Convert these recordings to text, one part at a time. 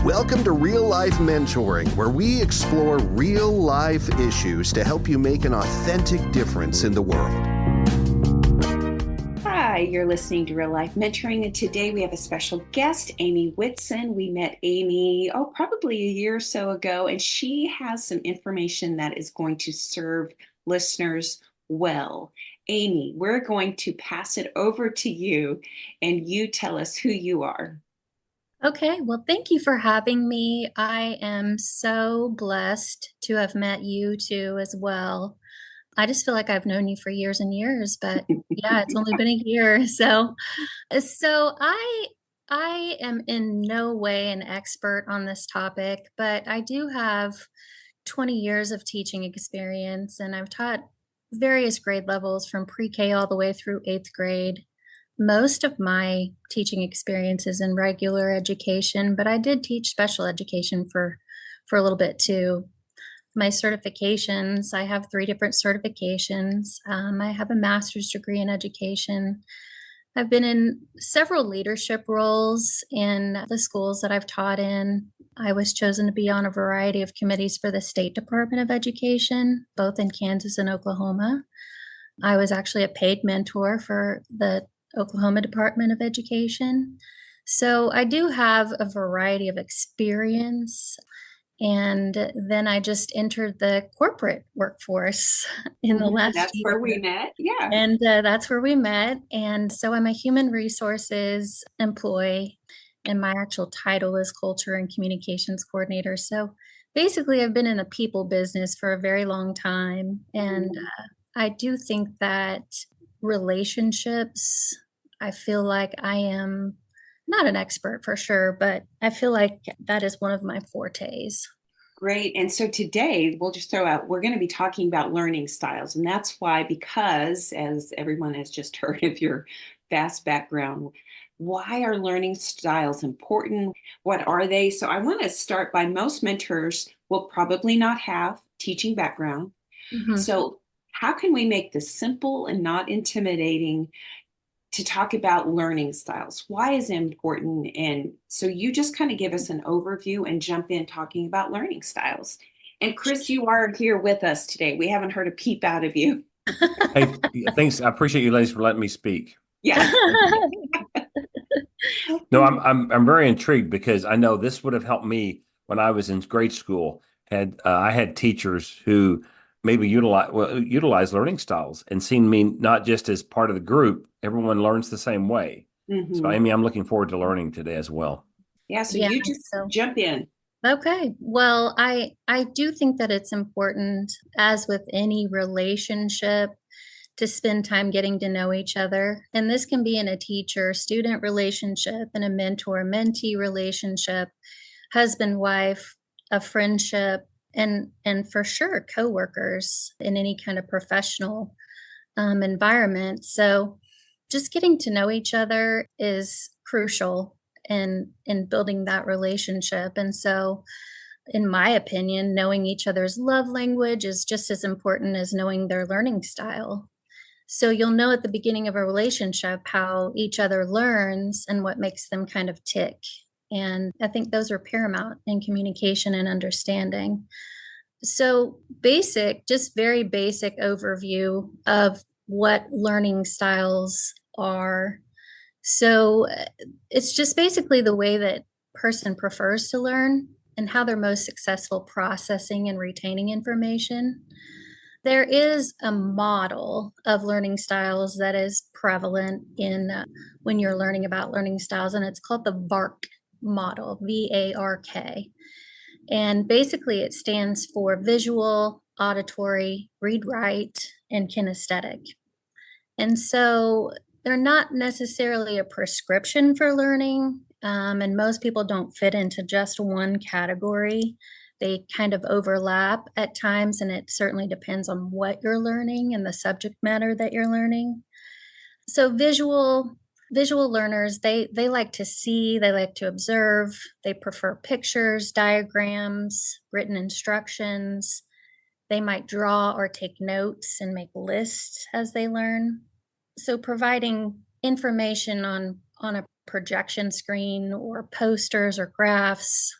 Welcome to Real Life Mentoring, where we explore real life issues to help you make an authentic difference in the world. Hi, you're listening to Real Life Mentoring, and today we have a special guest, Amy Whitson. We met Amy, probably a year or so ago, and she has some information that is going to serve listeners well. Amy, we're going to pass it over to you, and you tell us who you are. Okay, well, thank you for having me. I am so blessed to have met you two as well. I just feel like I've known you for years and years, but yeah, it's only been a year. So I am in no way an expert on this topic, but I do have 20 years of teaching experience, and I've taught various grade levels from pre-K all the way through 8th grade. Most of my teaching experience is in regular education, but I did teach special education for a little bit too. My certifications, I have 3 different certifications. I have a master's degree in education. I've been in several leadership roles in the schools that I've taught in. I was chosen to be on a variety of committees for the State Department of Education, both in Kansas and Oklahoma. I was actually a paid mentor for the Oklahoma Department of Education. So I do have a variety of experience. And then I just entered the corporate workforce in the last That's year. where we met. Yeah. And that's where we met. And so I'm a human resources employee, and my actual title is culture and communications coordinator. So basically, I've been in the people business for a very long time. And I do think that relationships, I feel like I am not an expert for sure, but I feel like that is one of my fortes. Great. And so today we'll just throw out, we're going to be talking about learning styles. And that's why, because as everyone has just heard of your vast background, why are learning styles important? What are they? So I want to start by, most mentors will probably not have teaching background. Mm-hmm. So how can we make this simple and not intimidating to talk about learning styles? Why is it important? And so you just kind of give us an overview and jump in talking about learning styles. And Chris, you are here with us today. We haven't heard a peep out of you. Hey, thanks. I appreciate you ladies for letting me speak. Yeah. No, I'm very intrigued because I know this would have helped me when I was in grade school. I had teachers who maybe utilize learning styles and seen me not just as part of the group. Everyone learns the same way. Mm-hmm. So, Amy, I'm looking forward to learning today as well. Yeah. So you just jump in. Okay. Well, I do think that it's important, as with any relationship, to spend time getting to know each other. And this can be in a teacher-student relationship, in a mentor-mentee relationship, husband-wife, a friendship, and for sure coworkers in any kind of professional environment. So just getting to know each other is crucial in building that relationship. And so, in my opinion, knowing each other's love language is just as important as knowing their learning style. So you'll know at the beginning of a relationship how each other learns and what makes them kind of tick. And I think those are paramount in communication and understanding. So just very basic overview of what learning styles are. So it's just basically the way that person prefers to learn and how they're most successful processing and retaining information. There is a model of learning styles that is prevalent in when you're learning about learning styles, and it's called the VARK model, VARK. And basically it stands for visual, auditory, read, write, and kinesthetic. And so they're not necessarily a prescription for learning, and most people don't fit into just one category. They kind of overlap at times, and it certainly depends on what you're learning and the subject matter that you're learning. So visual learners, they like to see, they like to observe, they prefer pictures, diagrams, written instructions. They might draw or take notes and make lists as they learn. So providing information on a projection screen or posters or graphs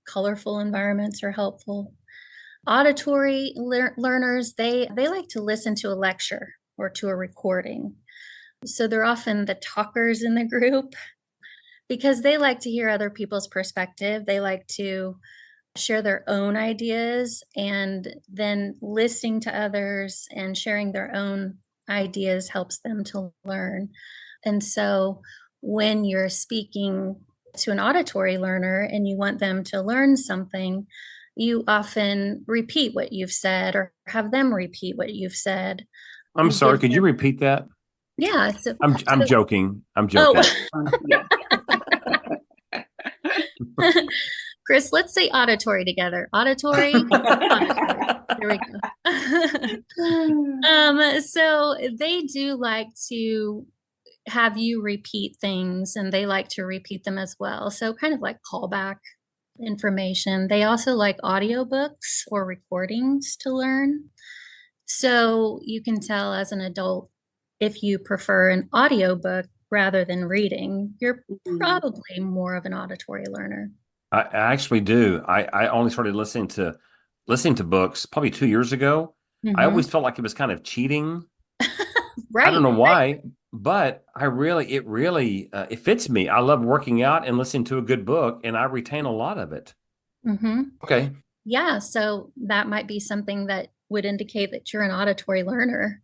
colorful environments are helpful. Auditory learners, they like to listen to a lecture or to a recording. So they're often the talkers in the group because they like to hear other people's perspective. They like to share their own ideas, and then listening to others and sharing their own ideas helps them to learn. And so when you're speaking to an auditory learner and you want them to learn something, you often repeat what you've said or have them repeat what you've said. I'm You sorry. give Could you them, repeat that? yeah. I'm joking. I'm Oh, joking. Yeah. Chris, let's say auditory together. Auditory, auditory. There we go. So they do like to have you repeat things, and they like to repeat them as well. So kind of like callback information. They also like audiobooks or recordings to learn. So you can tell as an adult if you prefer an audiobook rather than reading. You're probably more of an auditory learner. I actually do. I only started listening to books probably 2 years ago. I always felt like it was kind of cheating. I don't Right. know why, but it really it fits me. I love working out and listening to a good book, and I retain a lot of it. Okay. Yeah. So that might be something that would indicate that you're an auditory learner.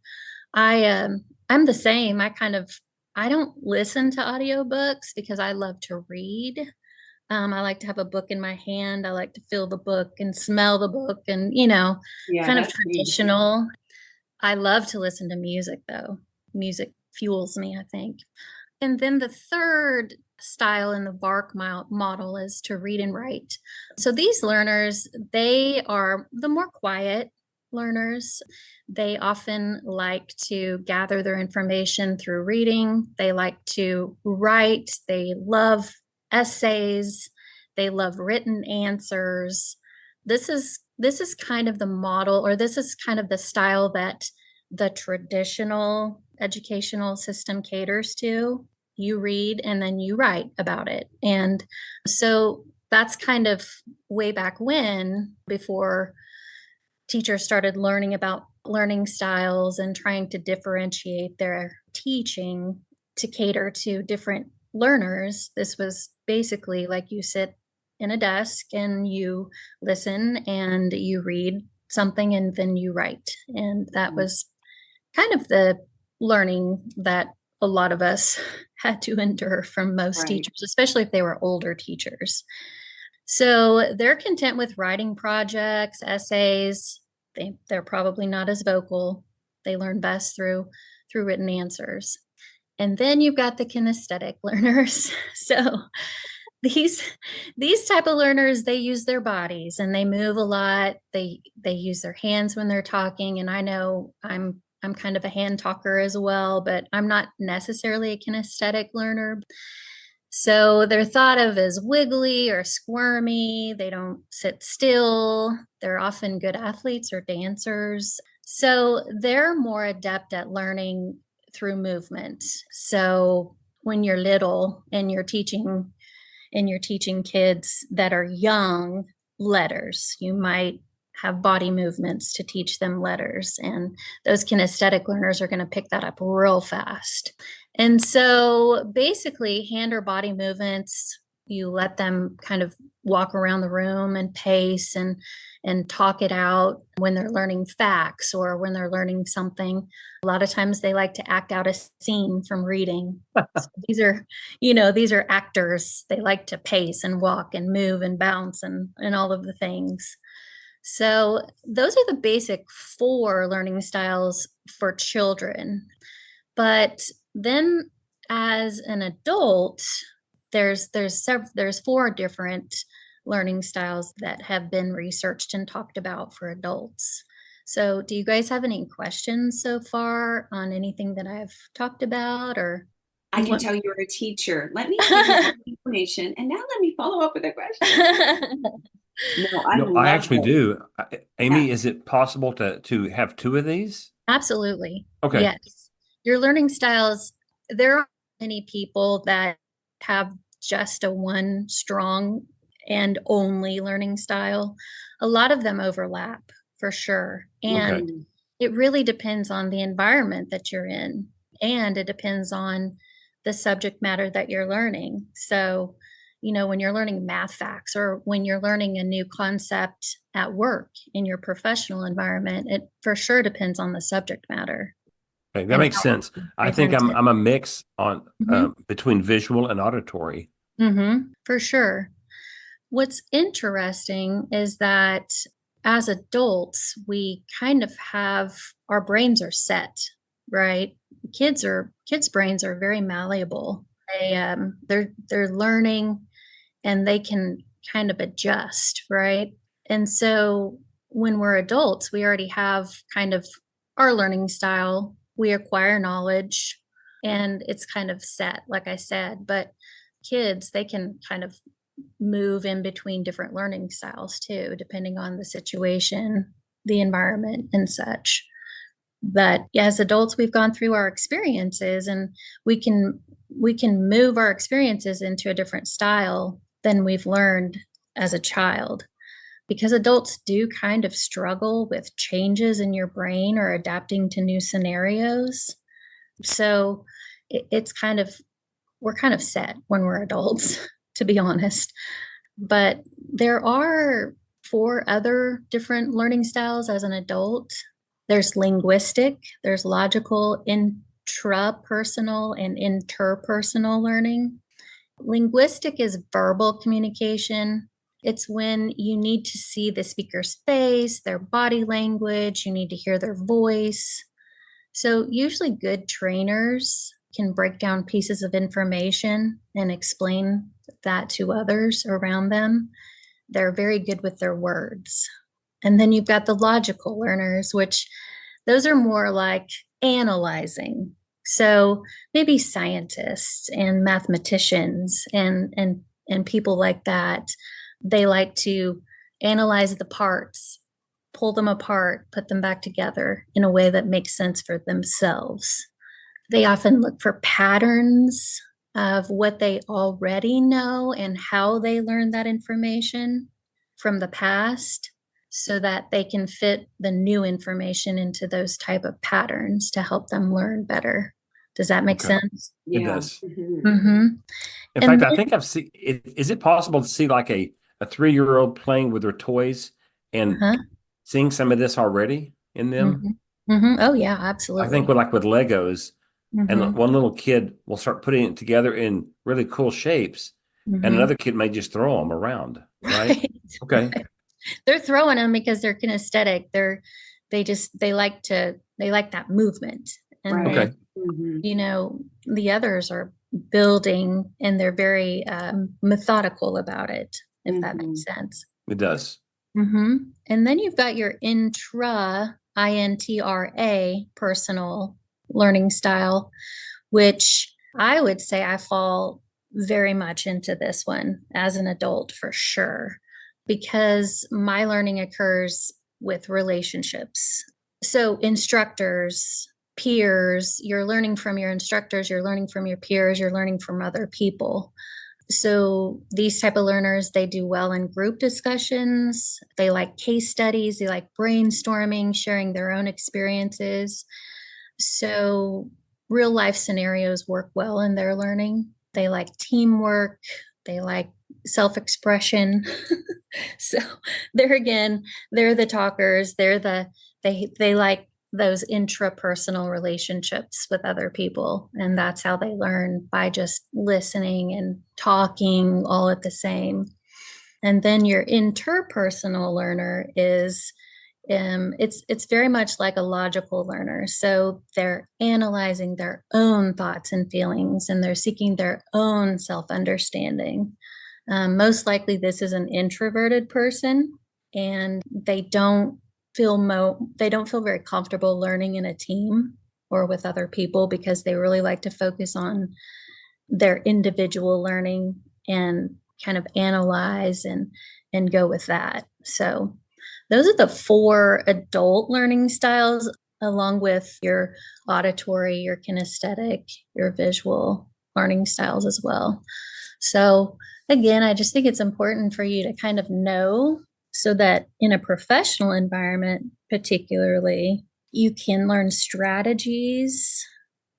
I'm the same. I don't listen to audiobooks because I love to read. I like to have a book in my hand. I like to feel the book and smell the book and, Yeah, kind of that's me. traditional. I love to listen to music though. Music fuels me, I think. And then the third style in the VARC model is to read and write. So these learners, they are the more quiet learners. They often like to gather their information through reading. They like to write. They love essays. They love written answers. This is kind of the model, or this is kind of the style that the traditional educational system caters to. You read and then you write about it. And so that's kind of way back when, before teachers started learning about learning styles and trying to differentiate their teaching to cater to different learners. This was basically like you sit in a desk and you listen and you read something and then you write. And that was kind of the learning that a lot of us had to endure from most teachers, especially if they were older teachers. So they're content with writing projects, essays. They're probably not as vocal. They learn best through written answers. And then you've got the kinesthetic learners. So these type of learners, they use their bodies and they move a lot. They use their hands when they're talking. And I know I'm kind of a hand talker as well, but I'm not necessarily a kinesthetic learner. So they're thought of as wiggly or squirmy. They don't sit still. They're often good athletes or dancers. So they're more adept at learning through movement. So when you're little and you're teaching kids that are young letters, you might have body movements to teach them letters. And those kinesthetic learners are going to pick that up real fast. And so basically, hand or body movements, you let them kind of walk around the room and pace and talk it out when they're learning facts or when they're learning something. A lot of times they like to act out a scene from reading. So these are actors. They like to pace and walk and move and bounce and all of the things. So those are the basic 4 learning styles for children. But then as an adult, there's 4 different learning styles that have been researched and talked about for adults. So do you guys have any questions so far on anything that I've talked about? Or I can tell you're a teacher. Let me give you more information, and now let me follow up with a question. No, I actually it. do. Amy, Yeah. is it possible to have 2 of these? Absolutely. Okay. Yes. Your learning styles, there are many people that have just a one strong and only learning style. A lot of them overlap for sure. Okay. And it really depends on the environment that you're in, and it depends on the subject matter that you're learning. So, when you're learning math facts or when you're learning a new concept at work in your professional environment, it for sure depends on the subject matter Okay, that and makes how sense. you I think present it. I'm a mix on Mhm. between visual and auditory. For sure. What's interesting is that as adults, we kind of have our brains are set, right? Kids' brains are very malleable. They're learning and they can kind of adjust, right? And so when we're adults, we already have kind of our learning style. We acquire knowledge and it's kind of set, like I said. But kids, they can kind of move in between different learning styles too, depending on the situation, the environment, and such. But as adults, we've gone through our experiences and we can we can move our experiences into a different style than we've learned as a child, because adults do kind of struggle with changes in your brain or adapting to new scenarios. So it's kind of, we're kind of set when we're adults, to be honest. But there are four other different learning styles as an adult. There's linguistic, there's logical, intrapersonal, and interpersonal learning. Linguistic is verbal communication. It's when you need to see the speaker's face, their body language, you need to hear their voice. So, usually, good trainers can break down pieces of information and explain that to others around them. They're very good with their words. And then you've got the logical learners, which those are more like analyzing. So maybe scientists and mathematicians and people like that, they like to analyze the parts, pull them apart, put them back together in a way that makes sense for themselves. They often look for patterns of what they already know and how they learned that information from the past so that they can fit the new information into those type of patterns to help them learn better. Does that make Okay. sense? It Yeah. does. Mm-hmm. In And fact, I then, think I've seen. Is it possible to see like a 3-year-old playing with their toys and uh-huh. seeing some of this already in them? Mm-hmm. Mm-hmm. Oh yeah, I think absolutely. with Legos, and Mm-hmm. one little kid will start putting it together in really cool shapes, and Mm-hmm. another kid may just throw them around, right? Right. Okay. Right. They're throwing them because they're kinesthetic. They like that movement. And then, Right. Okay. Mhm. the others are building and they're very methodical about it, if that makes Mhm. sense. It does. And then you've got your INTRA personal learning style, which I would say I fall very much into this one as an adult for sure, because my learning occurs with relationships. So, instructors, peers, you're learning from your instructors, you're learning from your peers, you're learning from other people. So these type of learners, they do well in group discussions. They like case studies, they like brainstorming, sharing their own experiences. So real life scenarios work well in their learning. They like teamwork, they like self-expression. So there again, they're the talkers, they like those intrapersonal relationships with other people, and that's how they learn, by just listening and talking all at the same. And then your interpersonal learner is it's very much like a logical learner. So they're analyzing their own thoughts and feelings and they're seeking their own self-understanding. Most likely this is an introverted person, and they don't feel very comfortable learning in a team or with other people, because they really like to focus on their individual learning and kind of analyze and go with that. So those are the four adult learning styles, along with your auditory, your kinesthetic, your visual learning styles as well. So Again, I just think it's important for you to kind of know so that in a professional environment, particularly, you can learn strategies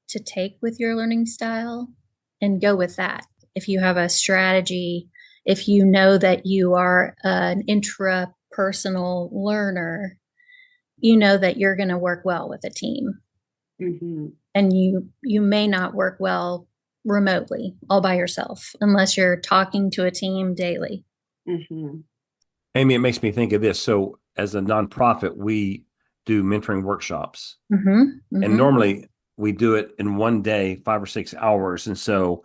to take with your learning style and go with that. If you have a strategy, if you know that you are an intrapersonal learner, you know that you're going to work well with a team. Mm-hmm. And you may not work well remotely all by yourself unless you're talking to a team daily. Mm-hmm. Amy, it makes me think of this. So as a nonprofit, we do mentoring workshops. And normally we do it in one day, 5 or 6 hours. And so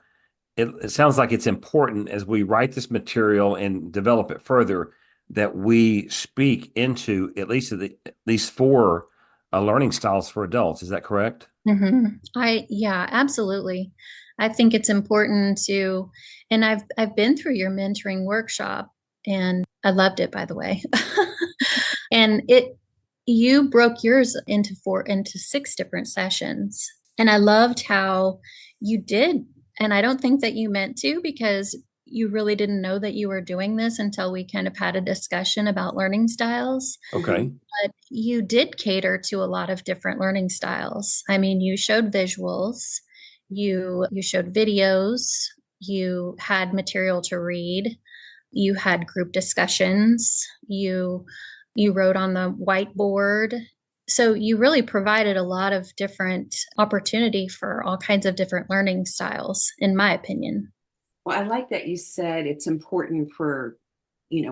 it sounds like it's important as we write this material and develop it further that we speak into at least 4 learning styles for adults. Is that correct? Yeah, absolutely. I think it's important to, and I've been through your mentoring workshop and I loved it, by the way. And you broke yours into 6 different sessions. And I loved how you did. And I don't think that you meant to, because you really didn't know that you were doing this until we kind of had a discussion about learning styles. Okay. But you did cater to a lot of different learning styles. I mean, you showed visuals, you showed videos, you had material to read, you had group discussions, you wrote on the whiteboard. So you really provided a lot of different opportunity for all kinds of different learning styles, in my opinion. Well, I like that you said it's important for,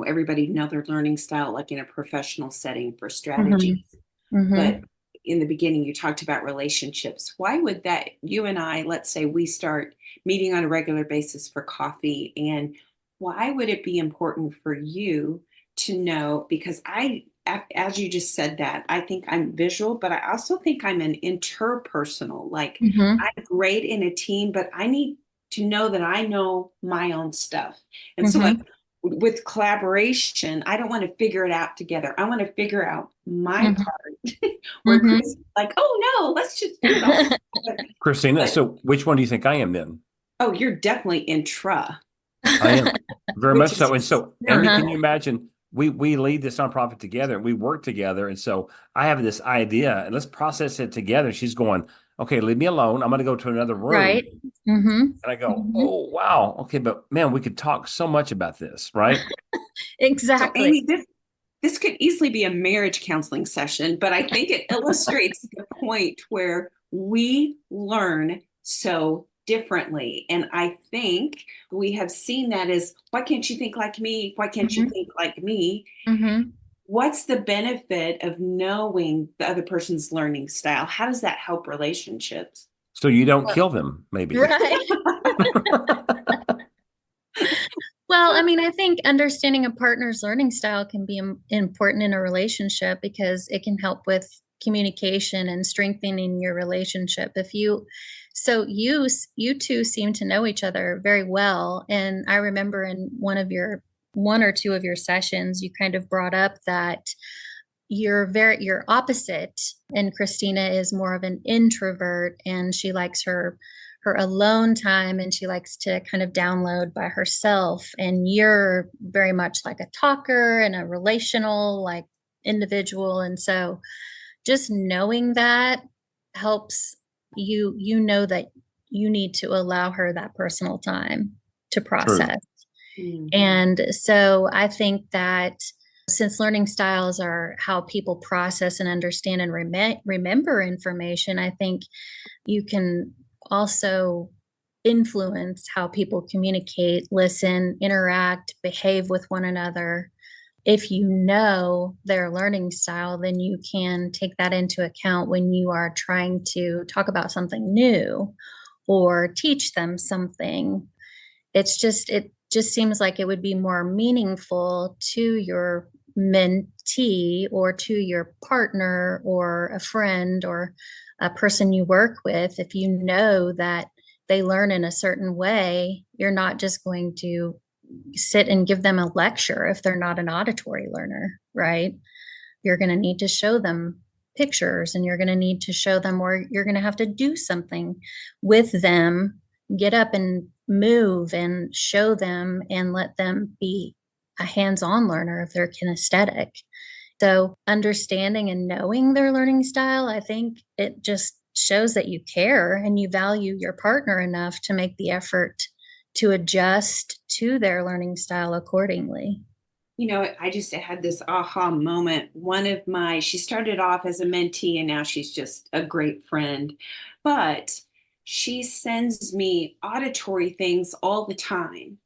everybody to know their learning style, like in a professional setting for strategies. But in the beginning, you talked about relationships. Why would that, you and I, let's say we start meeting on a regular basis for coffee, and why would it be important for you to know? Because as you just said that, I think I'm visual, but I also think I'm an interpersonal. Like I'm great in a team, but I need to know that I know my own stuff. And so like with collaboration, I don't want to figure it out together. I want to figure out my part where Chris is like, oh no, let's just do it all together. Christina, so which one do you think I am then? Oh, you're definitely intra. I am very much Which so. is, And so, Amy, can you imagine we lead this nonprofit together and we work together. And so I have this idea and let's process it together. She's going, okay, leave me alone. I'm going to go to another room. Right. And I go, oh, wow. Okay. But man, we could talk so much about this, right? so Exactly. Amy, this could easily be a marriage counseling session, but I think it illustrates the point where we learn so differently. And I think we have seen that as, why can't you think like me? Why can't you think like me? What's the benefit of knowing the other person's learning style? How does that help relationships? So you don't kill them, maybe. Right. Well, I mean, I think understanding a partner's learning style can be important in a relationship because it can help with communication and strengthening your relationship. So you two seem to know each other very well. And I remember in one or two of your sessions, you kind of brought up that you're opposite, and Christina is more of an introvert and she likes her alone time and she likes to kind of download by herself, and you're very much like a talker and a relational like individual. And so just knowing that helps you know that you need to allow her that personal time to process. And so I think that since learning styles are how people process and understand and remember information, I think you can also influence how people communicate, listen, interact, behave with one another. If you know their learning style, then you can take that into account when you are trying to talk about something new or teach them something. It just seems like it would be more meaningful to your mentee or to your partner or a friend or a person you work with. If you know that they learn in a certain way, you're not just going to sit and give them a lecture if they're not an auditory learner, right? You're going to need to show them pictures and you're going to need to show them, or you're going to have to do something with them get up and move and show them and let them be a hands-on learner if they're kinesthetic. So understanding and knowing their learning style, I think it just shows that you care and you value your partner enough to make the effort to adjust to their learning style accordingly. I just had this aha moment. She started off as a mentee and now she's just a great friend, but she sends me auditory things all the time.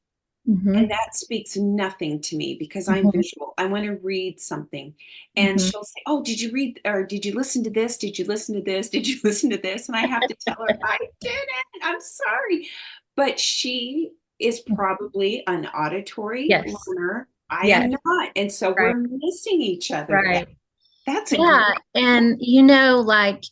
And that speaks nothing to me because I'm visual. I want to read something. And she'll say, oh, did you read or did you listen to this? Did you listen to this? Did you listen to this? And I have to tell her, I didn't. I'm sorry. But she is probably an auditory learner. I am not. And so we're missing each other. Right. That's a great and like,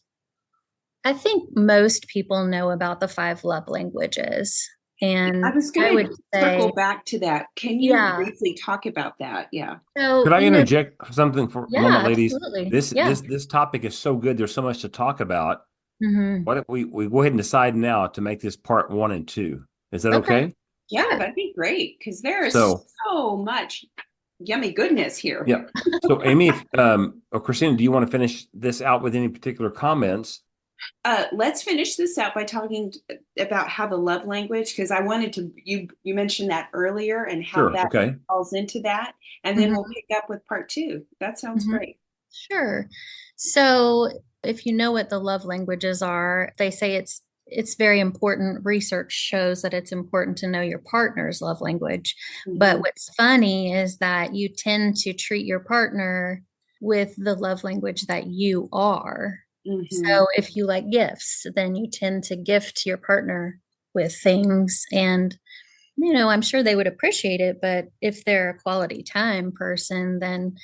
I think most people know about the 5 love languages. And I was going to circle back to that. Can you briefly talk about that? Yeah. So, could I interject something for a moment, ladies? Absolutely. This topic is so good. There's so much to talk about. Why don't we go ahead and decide now to make this part 1 and 2? Is that okay? Yeah, that'd be great because there is so much yummy goodness here. Yeah. So, Amy, or Christina, do you want to finish this out with any particular comments? Let's finish this out by talking about how the love language, because I wanted to, you mentioned that earlier and how that falls into that. And then we'll pick up with part 2. That sounds great. Sure. So if you know what the love languages are, they say it's very important. Research shows that it's important to know your partner's love language. But what's funny is that you tend to treat your partner with the love language that you are. So if you like gifts, then you tend to gift your partner with things. And, I'm sure they would appreciate it. But if they're a quality time person, then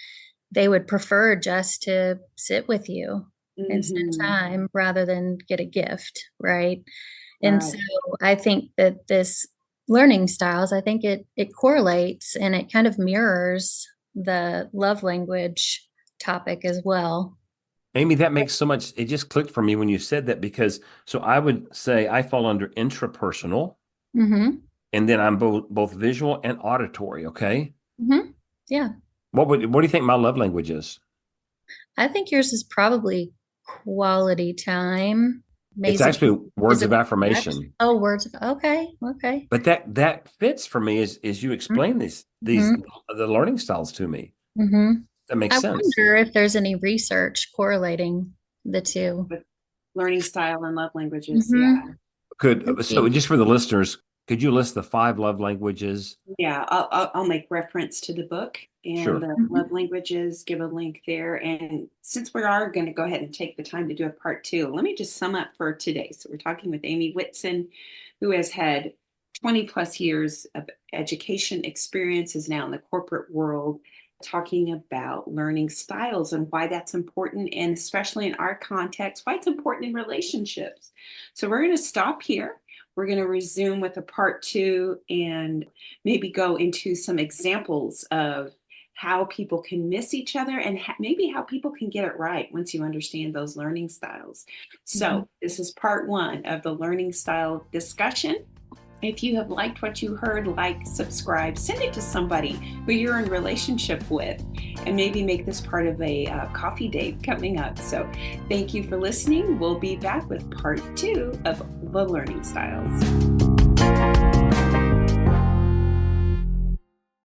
they would prefer just to sit with you and spend time rather than get a gift. Right. And so I think that this learning styles, I think it correlates and it kind of mirrors the love language topic as well. Amy, that makes so much, it just clicked for me when you said that, because so I would say I fall under intrapersonal, and then I'm both visual and auditory. Okay. Yeah. What do you think my love language is? I think yours is probably quality time. Maybe. It's actually words of affirmation. Oh, okay. But that fits for me as you explain the learning styles to me. That makes sense. I wonder if there's any research correlating the two. With learning style and love languages. Yeah. So just for the listeners, could you list the 5 love languages? Yeah, I'll make reference to the book and the love languages, give a link there. And since we are going to go ahead and take the time to do a part 2, let me just sum up for today. So we're talking with Amy Whitson, who has had 20 plus years of education experience, is now in the corporate world, talking about learning styles and why that's important, and especially in our context, why it's important in relationships. So we're going to stop here. We're going to resume with a part 2 and maybe go into some examples of how people can miss each other and maybe how people can get it right once you understand those learning styles. So this is part 1 of the learning style discussion. If you have liked what you heard, like, subscribe, send it to somebody who you're in relationship with, and maybe make this part of a coffee date coming up. So thank you for listening. We'll be back with part 2 of the learning styles.